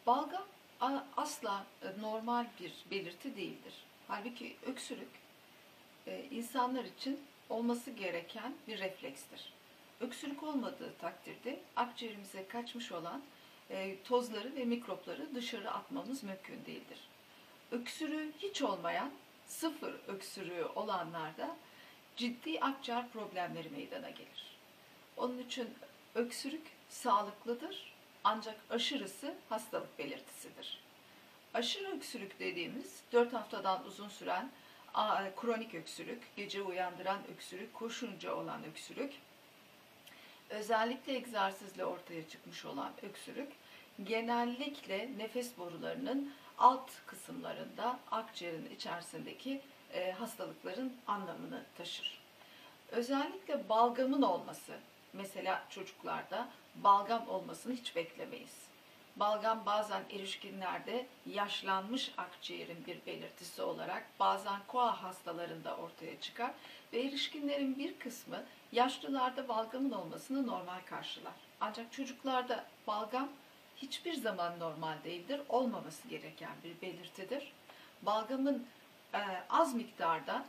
Balgam asla normal bir belirti değildir. Halbuki öksürük insanlar için olması gereken bir reflekstir. Öksürük olmadığı takdirde akciğerimize kaçmış olan tozları ve mikropları dışarı atmamız mümkün değildir. Öksürüğü hiç olmayan, sıfır öksürüğü olanlarda ciddi akciğer problemleri meydana gelir. Onun için öksürük sağlıklıdır ancak aşırısı hastalık belirtisidir. Aşırı öksürük dediğimiz 4 haftadan uzun süren kronik öksürük, gece uyandıran öksürük, koşunca olan öksürük, özellikle egzersizle ortaya çıkmış olan öksürük, genellikle nefes borularının alt kısımlarında akciğerin içerisindeki hastalıkların anlamını taşır. Özellikle balgamın olması, mesela çocuklarda balgam olmasını hiç beklemeyiz. Balgam bazen erişkinlerde yaşlanmış akciğerin bir belirtisi olarak bazen koa hastalarında ortaya çıkar ve erişkinlerin bir kısmı yaşlılarda balgamın olmasını normal karşılar. Ancak çocuklarda balgam hiçbir zaman normal değildir, olmaması gereken bir belirtidir. Balgamın az miktarda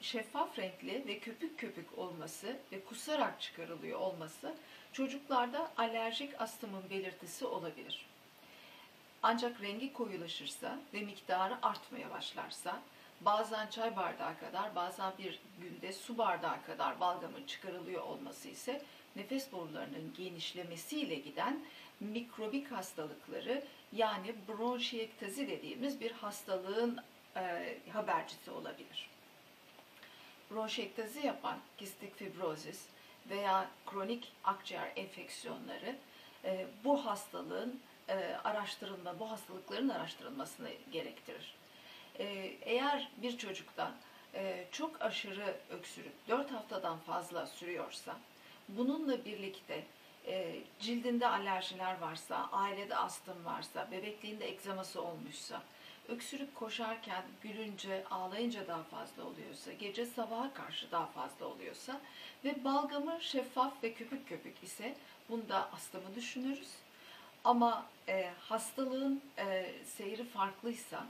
şeffaf renkli ve köpük köpük olması ve kusarak çıkarılıyor olması çocuklarda alerjik astımın belirtisi olabilir. Ancak rengi koyulaşırsa ve miktarı artmaya başlarsa, bazen çay bardağı kadar, bazen bir günde su bardağı kadar balgamın çıkarılıyor olması ise nefes borularının genişlemesiyle giden mikrobik hastalıkları, yani bronşiektazi dediğimiz bir hastalığın habercisi olabilir. Bronşektazi yapan kistik fibrozis veya kronik akciğer enfeksiyonları bu hastalığın bu hastalıkların araştırılmasını gerektirir. Eğer bir çocukta çok aşırı öksürük 4 haftadan fazla sürüyorsa, bununla birlikte cildinde alerjiler varsa, ailede astım varsa, bebekliğinde egzaması olmuşsa, öksürük koşarken, gülünce, ağlayınca daha fazla oluyorsa, gece sabaha karşı daha fazla oluyorsa ve balgamı şeffaf ve köpük köpük ise bunda astımı düşünürüz. Ama hastalığın seyri farklıysa,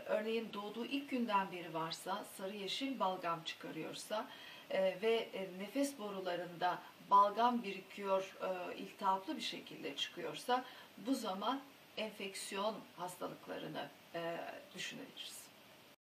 örneğin doğduğu ilk günden beri varsa, sarı yeşil balgam çıkarıyorsa ve nefes borularında balgam birikiyor, iltihaplı bir şekilde çıkıyorsa, bu zaman enfeksiyon hastalıklarını düşünebiliriz.